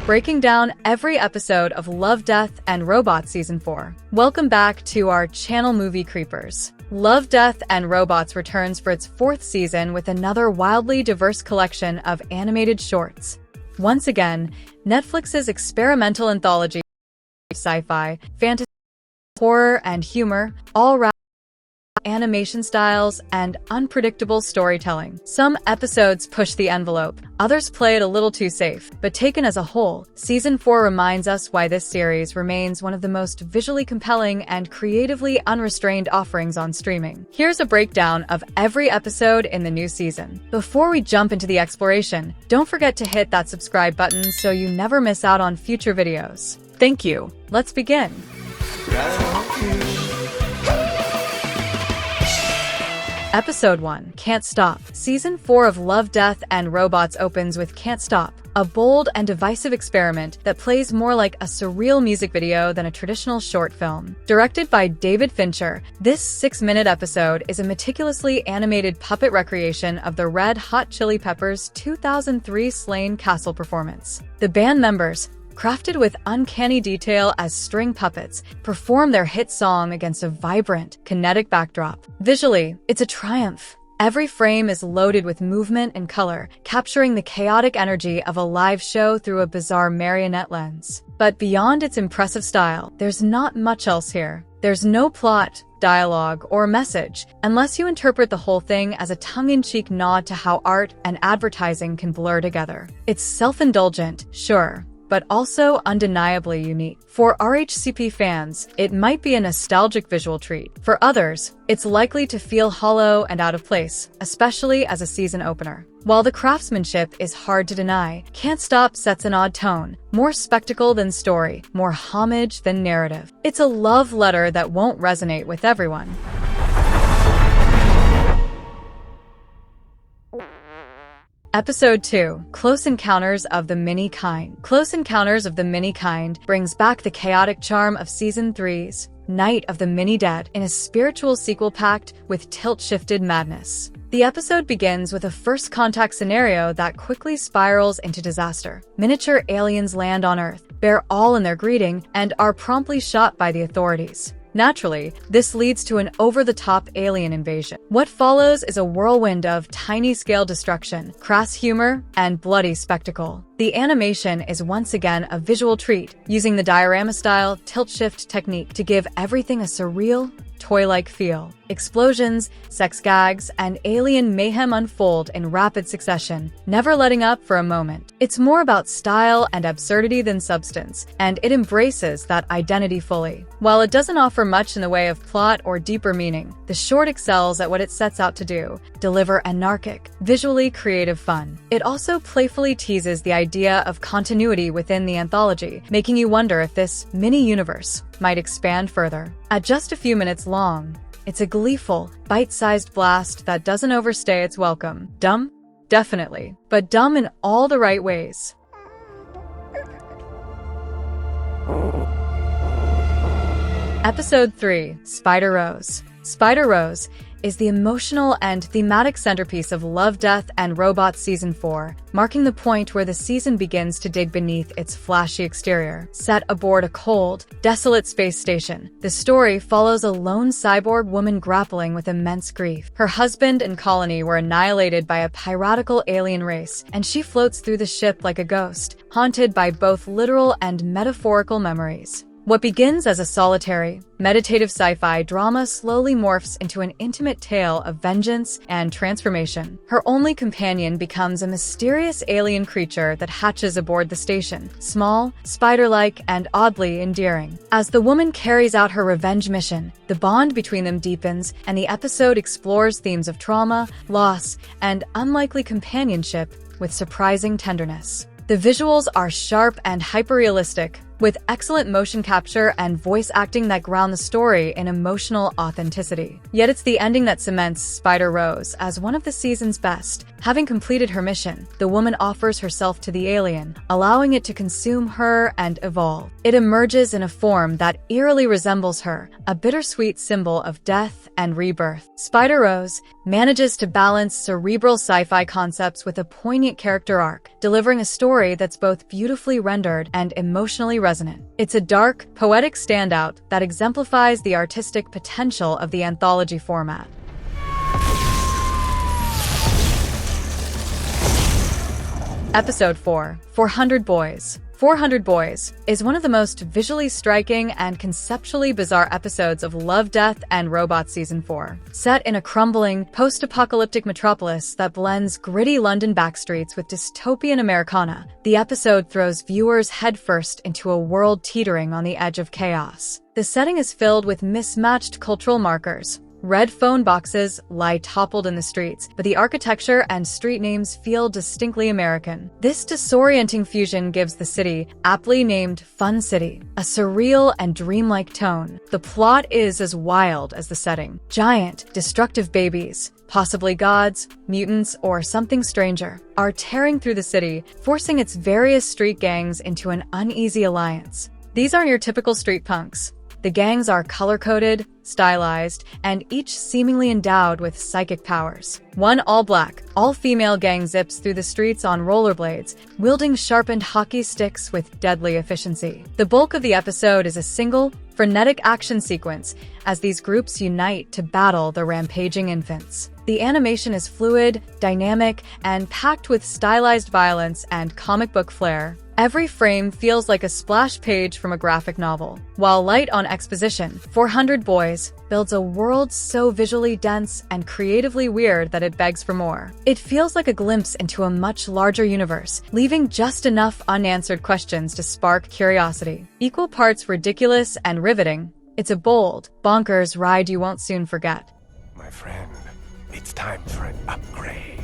breaking down every episode of Love, Death, and Robots Season 4. Welcome back to our channel Movie Creepers. Love, Death, and Robots returns for its 4th season with another wildly diverse collection of animated shorts. Once again, Netflix's experimental anthology, sci-fi, fantasy, horror, and humor, all wrapped animation styles, and unpredictable storytelling. Some episodes push the envelope, others play it a little too safe, but taken as a whole, Season 4 reminds us why this series remains one of the most visually compelling and creatively unrestrained offerings on streaming. Here's a breakdown of every episode in the new season. Before we jump into the exploration, don't forget to hit that subscribe button so you never miss out on future videos. Thank you. Let's begin. Episode 1, Can't Stop. Season 4 of Love, Death, and Robots opens with Can't Stop, a bold and divisive experiment that plays more like a surreal music video than a traditional short film. Directed by David Fincher, this 6-minute episode is a meticulously animated puppet recreation of the Red Hot Chili Peppers' 2003 Slane Castle performance. The band members, crafted with uncanny detail as string puppets, perform their hit song against a vibrant, kinetic backdrop. Visually, it's a triumph. Every frame is loaded with movement and color, capturing the chaotic energy of a live show through a bizarre marionette lens. But beyond its impressive style, there's not much else here. There's no plot, dialogue, or message, unless you interpret the whole thing as a tongue-in-cheek nod to how art and advertising can blur together. It's self-indulgent, sure, but also undeniably unique. For RHCP fans, it might be a nostalgic visual treat. For others, it's likely to feel hollow and out of place, especially as a season opener. While the craftsmanship is hard to deny, Can't Stop sets an odd tone, more spectacle than story, more homage than narrative. It's a love letter that won't resonate with everyone. Episode 2, Close Encounters of the Mini Kind. Close Encounters of the Mini Kind brings back the chaotic charm of Season 3's Night of the Mini Dead in a spiritual sequel packed with tilt-shifted madness. The episode begins with a first contact scenario that quickly spirals into disaster. Miniature aliens land on Earth, bear all in their greeting, and are promptly shot by the authorities. Naturally, this leads to an over-the-top alien invasion. What follows is a whirlwind of tiny-scale destruction, crass humor, and bloody spectacle. The animation is once again a visual treat, using the diorama-style tilt-shift technique to give everything a surreal, toy-like feel. Explosions, sex gags, and alien mayhem unfold in rapid succession, never letting up for a moment. It's more about style and absurdity than substance, and it embraces that identity fully. While it doesn't offer much in the way of plot or deeper meaning, the short excels at what it sets out to do: deliver anarchic, visually creative fun. It also playfully teases the idea of continuity within the anthology, making you wonder if this mini-universe might expand further. At just a few minutes long, it's a gleeful, bite-sized blast that doesn't overstay its welcome. Dumb? Definitely, but dumb in all the right ways. Episode 3, Spider Rose. Spider Rose is the emotional and thematic centerpiece of Love, Death, and Robots Season 4, marking the point where the season begins to dig beneath its flashy exterior. Set aboard a cold, desolate space station, the story follows a lone cyborg woman grappling with immense grief. Her husband and colony were annihilated by a piratical alien race, and she floats through the ship like a ghost, haunted by both literal and metaphorical memories. What begins as a solitary, meditative sci-fi drama slowly morphs into an intimate tale of vengeance and transformation. Her only companion becomes a mysterious alien creature that hatches aboard the station, small, spider-like, and oddly endearing. As the woman carries out her revenge mission, the bond between them deepens, and the episode explores themes of trauma, loss, and unlikely companionship with surprising tenderness. The visuals are sharp and hyper-realistic, with excellent motion capture and voice acting that ground the story in emotional authenticity. Yet it's the ending that cements Spider-Rose as one of the season's best. Having completed her mission, the woman offers herself to the alien, allowing it to consume her and evolve. It emerges in a form that eerily resembles her, a bittersweet symbol of death and rebirth. Spider-Rose manages to balance cerebral sci-fi concepts with a poignant character arc, delivering a story that's both beautifully rendered and emotionally resonant. It's a dark, poetic standout that exemplifies the artistic potential of the anthology format. Episode 4, 400 Boys. 400 Boys is one of the most visually striking and conceptually bizarre episodes of Love, Death, and Robots Season 4. Set in a crumbling, post-apocalyptic metropolis that blends gritty London backstreets with dystopian Americana, the episode throws viewers headfirst into a world teetering on the edge of chaos. The setting is filled with mismatched cultural markers. Red phone boxes lie toppled in the streets, but the architecture and street names feel distinctly American. This disorienting fusion gives the city, aptly named Fun City, a surreal and dreamlike tone. The plot is as wild as the setting. Giant, destructive babies, possibly gods, mutants, or something stranger, are tearing through the city, forcing its various street gangs into an uneasy alliance. These aren't your typical street punks. The gangs are color-coded, stylized, and each seemingly endowed with psychic powers. One all-black, all-female gang zips through the streets on rollerblades, wielding sharpened hockey sticks with deadly efficiency. The bulk of the episode is a single, frenetic action sequence as these groups unite to battle the rampaging infants. The animation is fluid, dynamic, and packed with stylized violence and comic book flair. Every frame feels like a splash page from a graphic novel. While light on exposition, 400 Boys builds a world so visually dense and creatively weird that it begs for more. It feels like a glimpse into a much larger universe, leaving just enough unanswered questions to spark curiosity. Equal parts ridiculous and riveting, it's a bold, bonkers ride you won't soon forget. My friend, it's time for an upgrade.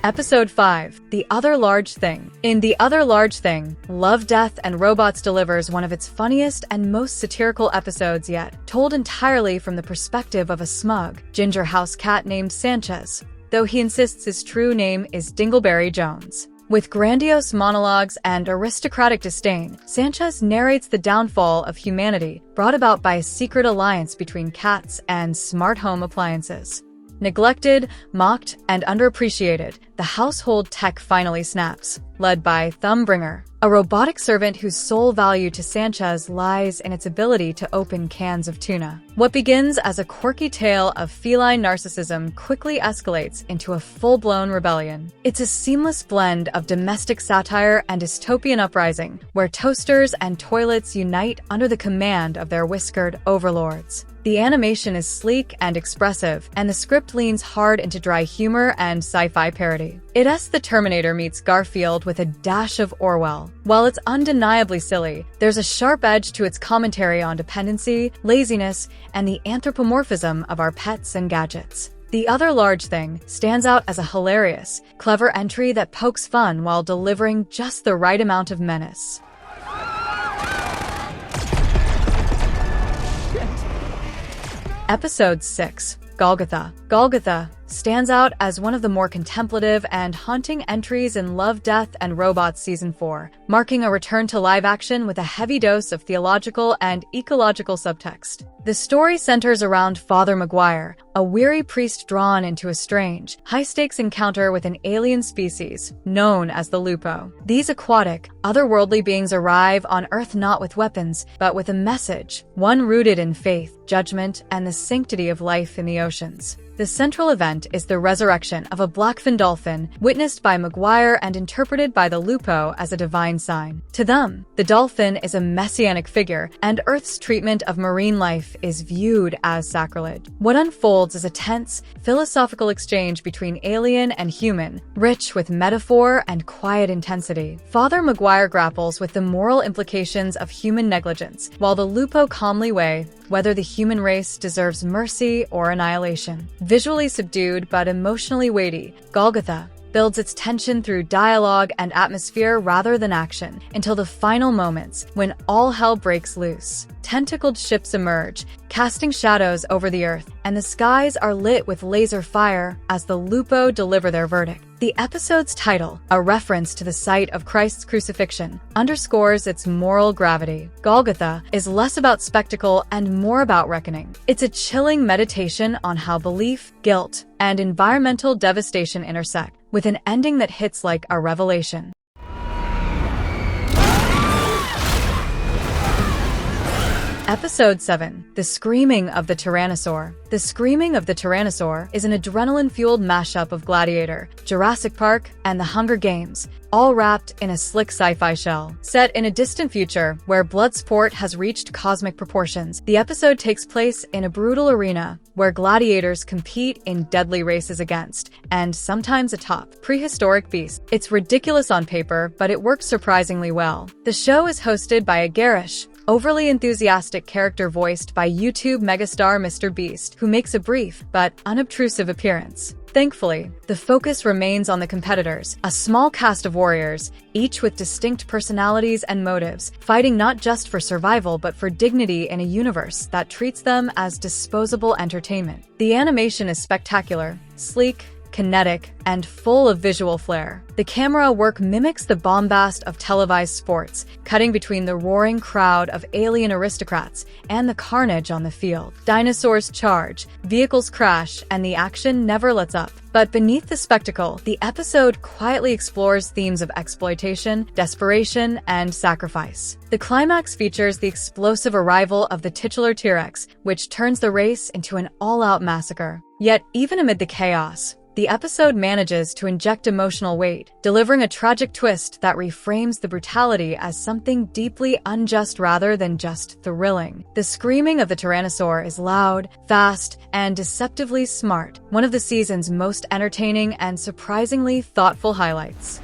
Episode 5, The Other Large Thing. In The Other Large Thing, Love, Death, and Robots delivers one of its funniest and most satirical episodes yet, told entirely from the perspective of a smug, ginger house cat named Sanchez, though he insists his true name is Dingleberry Jones. With grandiose monologues and aristocratic disdain, Sanchez narrates the downfall of humanity brought about by a secret alliance between cats and smart home appliances. Neglected, mocked, and underappreciated, the household tech finally snaps, led by Thumbbringer, a robotic servant whose sole value to Sanchez lies in its ability to open cans of tuna. What begins as a quirky tale of feline narcissism quickly escalates into a full-blown rebellion. It's a seamless blend of domestic satire and dystopian uprising, where toasters and toilets unite under the command of their whiskered overlords. The animation is sleek and expressive, and the script leans hard into dry humor and sci-fi parody. It's The Terminator meets Garfield with a dash of Orwell. While it's undeniably silly, there's a sharp edge to its commentary on dependency, laziness, and the anthropomorphism of our pets and gadgets. The Other Large Thing stands out as a hilarious, clever entry that pokes fun while delivering just the right amount of menace. Episode 6, Golgotha. Golgotha stands out as one of the more contemplative and haunting entries in Love, Death, and Robots Season 4, marking a return to live action with a heavy dose of theological and ecological subtext. The story centers around Father Maguire, a weary priest drawn into a strange, high-stakes encounter with an alien species known as the Lupo. These aquatic, otherworldly beings arrive on Earth not with weapons, but with a message, one rooted in faith, judgment, and the sanctity of life in the oceans. The central event is the resurrection of a blackfin dolphin, witnessed by Maguire and interpreted by the Lupo as a divine sign. To them, the dolphin is a messianic figure, and Earth's treatment of marine life is viewed as sacrilege. What unfolds is a tense, philosophical exchange between alien and human, rich with metaphor and quiet intensity. Father Maguire grapples with the moral implications of human negligence, while the Lupo calmly weigh whether the human race deserves mercy or annihilation. Visually subdued but emotionally weighty, Golgotha, builds its tension through dialogue and atmosphere rather than action, until the final moments, when all hell breaks loose. Tentacled ships emerge, casting shadows over the earth, and the skies are lit with laser fire as the Lupo deliver their verdict. The episode's title, a reference to the site of Christ's crucifixion, underscores its moral gravity. Golgotha is less about spectacle and more about reckoning. It's a chilling meditation on how belief, guilt, and environmental devastation intersect, with an ending that hits like a revelation. Episode 7. The Screaming of the Tyrannosaur. The Screaming of the Tyrannosaur is an adrenaline-fueled mashup of Gladiator, Jurassic Park, and The Hunger Games, all wrapped in a slick sci-fi shell. Set in a distant future where blood sport has reached cosmic proportions, the episode takes place in a brutal arena where gladiators compete in deadly races against, and sometimes atop, prehistoric beasts. It's ridiculous on paper, but it works surprisingly well. The show is hosted by a garish, overly enthusiastic character voiced by YouTube megastar Mr. Beast, who makes a brief but unobtrusive appearance. Thankfully, the focus remains on the competitors, a small cast of warriors, each with distinct personalities and motives, fighting not just for survival but for dignity in a universe that treats them as disposable entertainment. The animation is spectacular, sleek, kinetic, and full of visual flair. The camera work mimics the bombast of televised sports, cutting between the roaring crowd of alien aristocrats and the carnage on the field. Dinosaurs charge, vehicles crash, and the action never lets up. But beneath the spectacle, the episode quietly explores themes of exploitation, desperation, and sacrifice. The climax features the explosive arrival of the titular T-Rex, which turns the race into an all-out massacre. Yet, even amid the chaos, the episode manages to inject emotional weight, delivering a tragic twist that reframes the brutality as something deeply unjust rather than just thrilling. The Screaming of the Tyrannosaur is loud, fast, and deceptively smart, one of the season's most entertaining and surprisingly thoughtful highlights.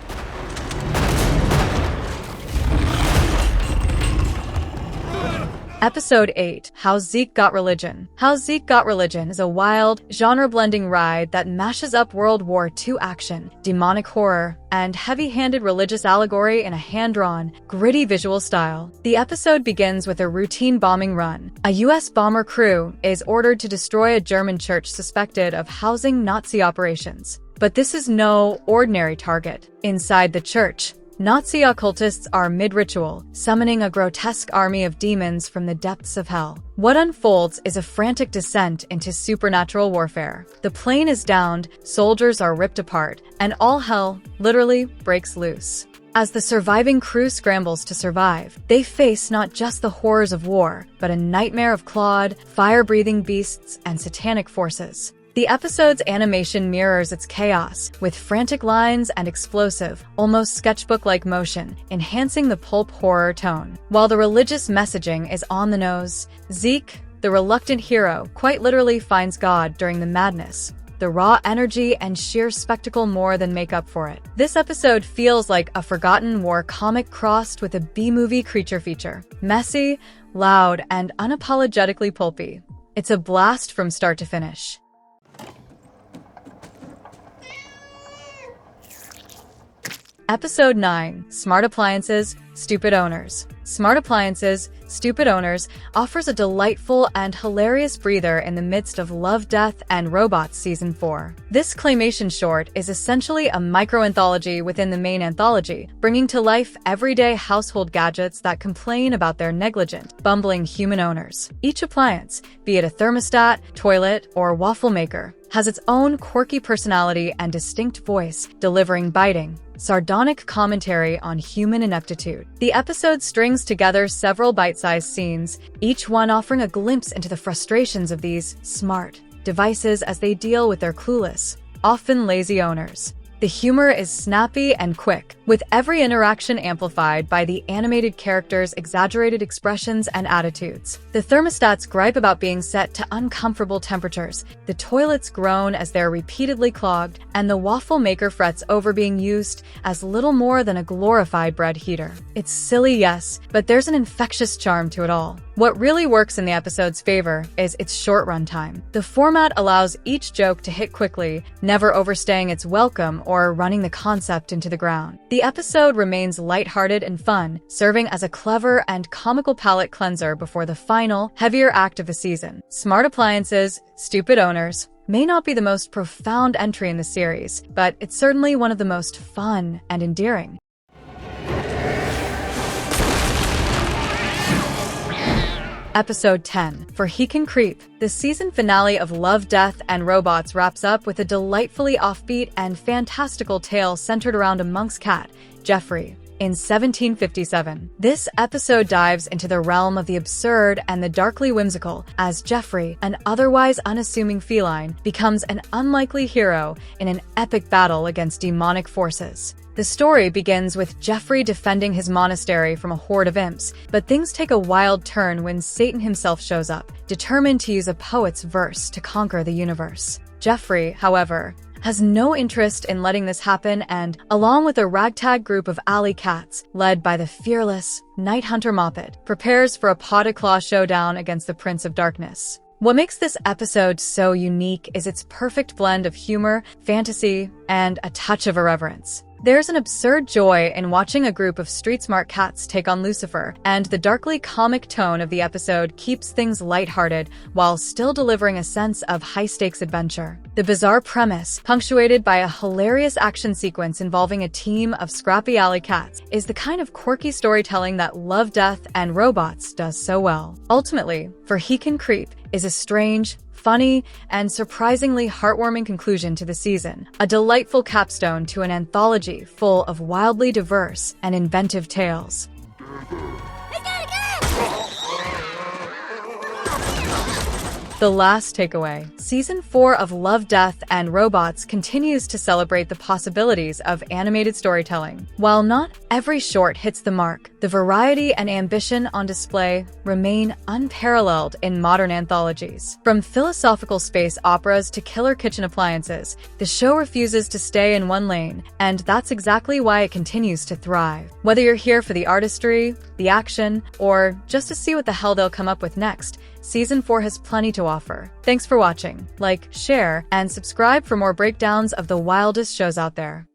Episode 8. How Zeke Got Religion. How Zeke Got Religion is a wild, genre-blending ride that mashes up World War II action, demonic horror, and heavy-handed religious allegory in a hand-drawn, gritty visual style. The episode begins with a routine bombing run. A U.S. bomber crew is ordered to destroy a German church suspected of housing Nazi operations. But this is no ordinary target. Inside the church, Nazi occultists are mid-ritual, summoning a grotesque army of demons from the depths of hell. What unfolds is a frantic descent into supernatural warfare. The plane is downed, soldiers are ripped apart, and all hell, literally, breaks loose. As the surviving crew scrambles to survive, they face not just the horrors of war, but a nightmare of clawed, fire-breathing beasts and satanic forces. The episode's animation mirrors its chaos, with frantic lines and explosive, almost sketchbook-like motion, enhancing the pulp horror tone. While the religious messaging is on the nose, Zeke, the reluctant hero, quite literally finds God during the madness. The raw energy and sheer spectacle more than make up for it. This episode feels like a forgotten war comic crossed with a B-movie creature feature. Messy, loud, and unapologetically pulpy. It's a blast from start to finish. Episode 9. Smart Appliances, Stupid Owners. Smart Appliances, Stupid Owners offers a delightful and hilarious breather in the midst of Love, Death, and Robots Season 4. This claymation short is essentially a micro-anthology within the main anthology, bringing to life everyday household gadgets that complain about their negligent, bumbling human owners. Each appliance, be it a thermostat, toilet, or waffle maker, has its own quirky personality and distinct voice, delivering biting, sardonic commentary on human ineptitude. The episode strings together several bite-sized scenes, each one offering a glimpse into the frustrations of these smart devices as they deal with their clueless, often lazy owners. The humor is snappy and quick, with every interaction amplified by the animated characters' exaggerated expressions and attitudes. The thermostats gripe about being set to uncomfortable temperatures, the toilets groan as they're repeatedly clogged, and the waffle maker frets over being used as little more than a glorified bread heater. It's silly, yes, but there's an infectious charm to it all. What really works in the episode's favor is its short runtime. The format allows each joke to hit quickly, never overstaying its welcome or or running the concept into the ground. The episode remains lighthearted and fun, serving as a clever and comical palate cleanser before the final, heavier act of the season. Smart appliances, stupid owners may not be the most profound entry in the series, but it's certainly one of the most fun and endearing. Episode 10, For He Can Creep. The season finale of Love, Death, and Robots wraps up with a delightfully offbeat and fantastical tale centered around a monk's cat, Jeffrey. In 1757, this episode dives into the realm of the absurd and the darkly whimsical as Jeffrey, an otherwise unassuming feline, becomes an unlikely hero in an epic battle against demonic forces. The story begins with Jeffrey defending his monastery from a horde of imps, but things take a wild turn when Satan himself shows up, determined to use a poet's verse to conquer the universe. Jeffrey, however, has no interest in letting this happen and, along with a ragtag group of alley cats, led by the fearless Night Hunter Moppet, prepares for a paw-to-claw showdown against the Prince of Darkness. What makes this episode so unique is its perfect blend of humor, fantasy, and a touch of irreverence. There's an absurd joy in watching a group of street-smart cats take on Lucifer, and the darkly comic tone of the episode keeps things lighthearted while still delivering a sense of high-stakes adventure. The bizarre premise, punctuated by a hilarious action sequence involving a team of scrappy alley cats, is the kind of quirky storytelling that Love, Death, and Robots does so well. Ultimately, For He Can Creep is a strange, funny, and surprisingly heartwarming conclusion to the season, a delightful capstone to an anthology full of wildly diverse and inventive tales. The last takeaway. Season 4 of Love, Death, and Robots continues to celebrate the possibilities of animated storytelling. While not every short hits the mark, the variety and ambition on display remain unparalleled in modern anthologies. From philosophical space operas to killer kitchen appliances, the show refuses to stay in one lane, and that's exactly why it continues to thrive. Whether you're here for the artistry, the action, or just to see what the hell they'll come up with next, Season 4 has plenty to offer. Thanks for watching. Like, share, and subscribe for more breakdowns of the wildest shows out there.